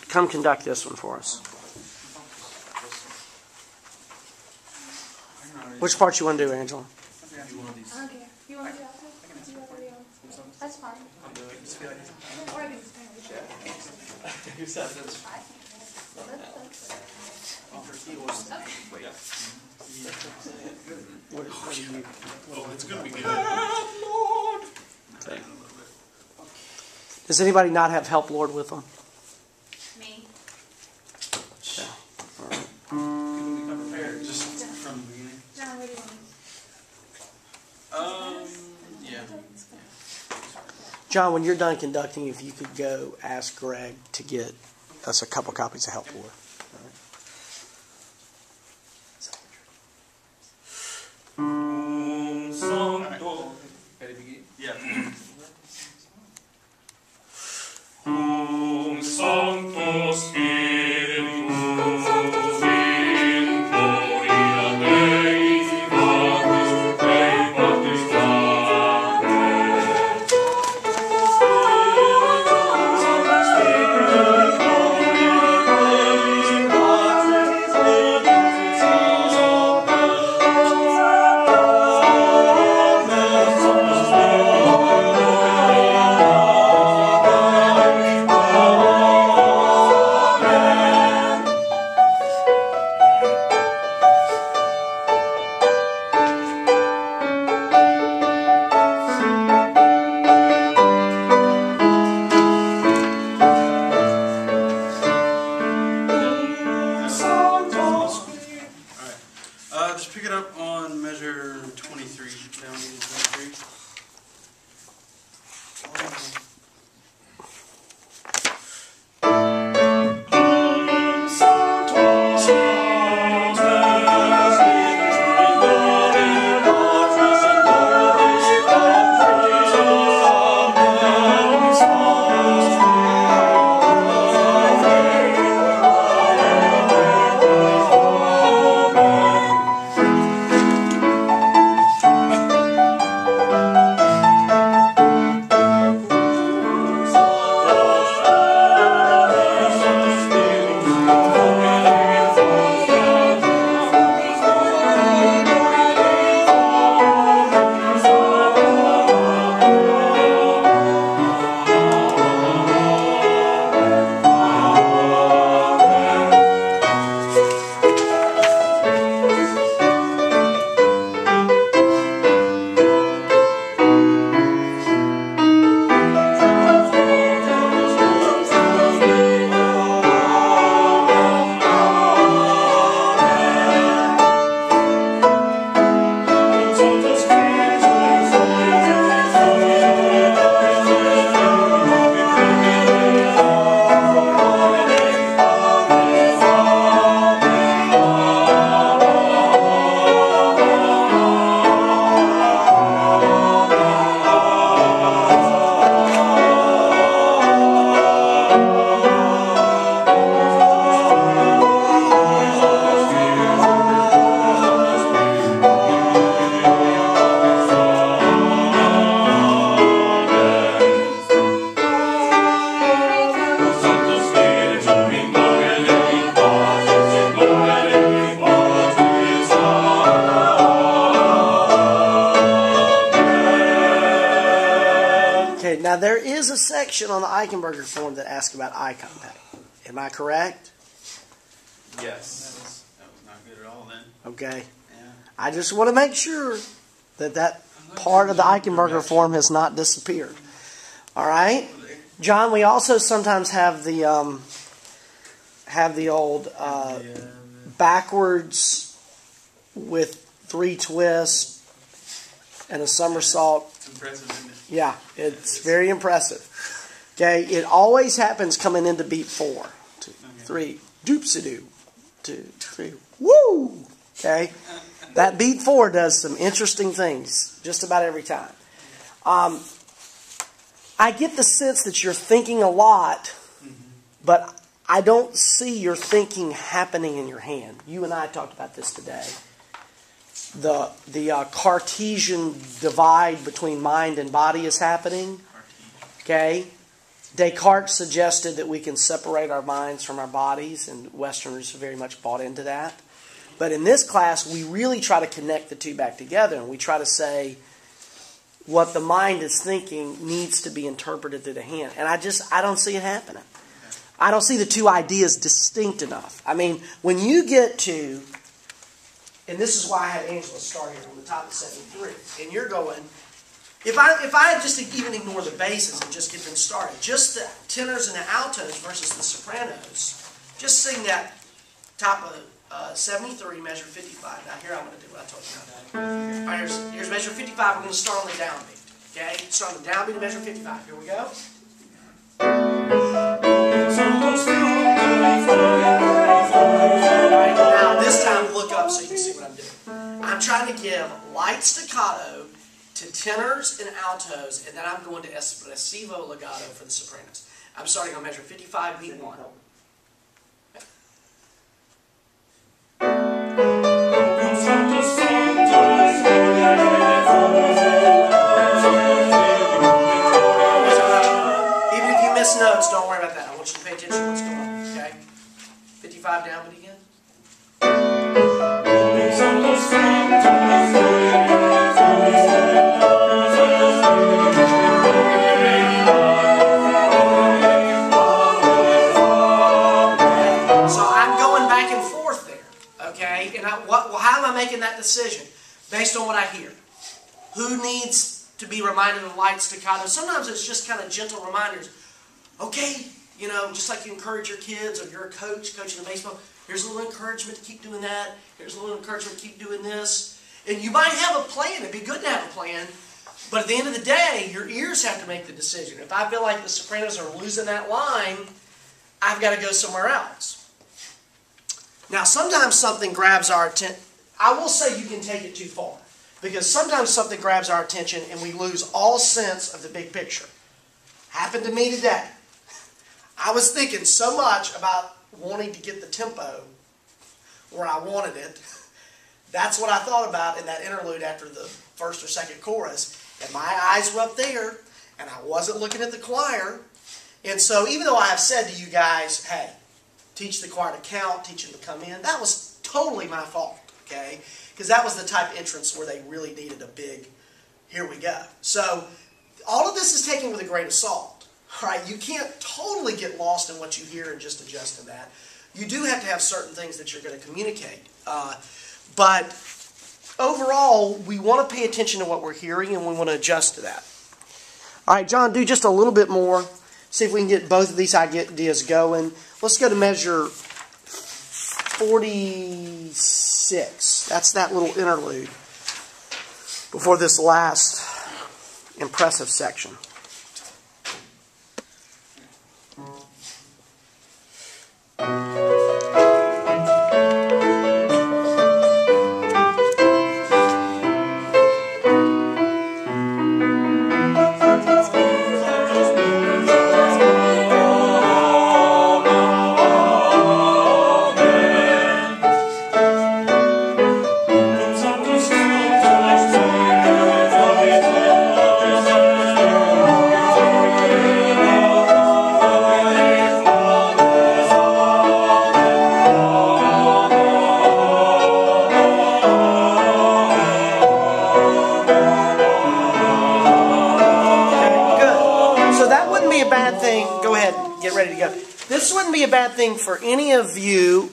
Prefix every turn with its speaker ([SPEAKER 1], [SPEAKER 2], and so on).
[SPEAKER 1] come conduct this one for us. Which part you want to do, Angela?
[SPEAKER 2] Okay. You want to do that? That's fine. Or I can just
[SPEAKER 3] It's going to be good.
[SPEAKER 1] Okay. Does anybody not have help, Lord, with them?
[SPEAKER 2] Me.
[SPEAKER 1] Yeah. All right.
[SPEAKER 3] Come prepared just from the beginning.
[SPEAKER 2] John, what do you want?
[SPEAKER 3] Yeah.
[SPEAKER 1] John, when you're done conducting, if you could go ask Greg to get us a couple copies of Help, Lord.
[SPEAKER 3] Ready to begin? Yeah.
[SPEAKER 4] Sancto Spiritus in gloria Dei Patris Dei Patris
[SPEAKER 3] Just pick it up on measure 23. Down to 23.
[SPEAKER 1] Now, there is a section on the Eichenberger form that asks about eye contact. Am I correct?
[SPEAKER 3] Yes. That was not good at all then.
[SPEAKER 1] Okay.
[SPEAKER 3] Yeah.
[SPEAKER 1] I just want to make sure that part of the Eichenberger form has not disappeared. All right? John, we also sometimes have the old backwards with 3 twists and a somersault.
[SPEAKER 3] It's impressive, isn't it?
[SPEAKER 1] Yeah, it's very impressive. Okay, it always happens coming into beat 4. 2, 3, doopsie-doo. 2, 3, woo! Okay, that beat 4 does some interesting things just about every time. I get the sense that you're thinking a lot, but I don't see your thinking happening in your hand. You and I talked about this today. The Cartesian divide between mind and body is happening. Okay? Descartes suggested that we can separate our minds from our bodies, and Westerners very much bought into that. But in this class, we really try to connect the two back together, and we try to say what the mind is thinking needs to be interpreted through the hand. And I don't see it happening. I don't see the two ideas distinct enough. I mean, when you get to, and this is why I had Angela start here on the top of 73, and you're going, if I just even ignore the basses and just get them started, just the tenors and the altos versus the sopranos, just sing that top of 73, measure 55. Now here I'm going to do what I told you about. All right, here's measure 55. We're going to start on the downbeat. Okay? Start on the downbeat of measure 55. Here we go. Alright, now this time look up so you can see what I'm doing. I'm trying to give light staccato to tenors and altos, and then I'm going to espressivo legato for the sopranos. I'm starting on measure 55, beat 1. Even if you miss notes, don't worry about that. I want you to pay attention to what's going on. Okay? 55 down, but again. So I'm going back and forth there. Okay? And how am I making that decision? Based on what I hear. Who needs to be reminded of light staccato? Sometimes it's just kind of gentle reminders. Okay, you know, just like you encourage your kids, or you're a coach coaching the baseball, here's a little encouragement to keep doing that. Here's a little encouragement to keep doing this. And you might have a plan. It'd be good to have a plan. But at the end of the day, your ears have to make the decision. If I feel like the sopranos are losing that line, I've got to go somewhere else. Now, sometimes something grabs our attention. I will say you can take it too far. Because sometimes something grabs our attention and we lose all sense of the big picture. Happened to me today. I was thinking so much about wanting to get the tempo where I wanted it. That's what I thought about in that interlude after the first or second chorus. And my eyes were up there, and I wasn't looking at the choir. And so even though I have said to you guys, hey, teach the choir to count, teach them to come in, that was totally my fault, okay? Because that was the type of entrance where they really needed a big, here we go. So all of this is taken with a grain of salt. All right? You can't totally get lost in what you hear and just adjust to that. You do have to have certain things that you're going to communicate. But overall, we want to pay attention to what we're hearing, and we want to adjust to that. All right, John, do just a little bit more. See if we can get both of these ideas going. Let's go to measure 46. That's that little interlude before this last impressive section. This wouldn't be a bad thing for any of you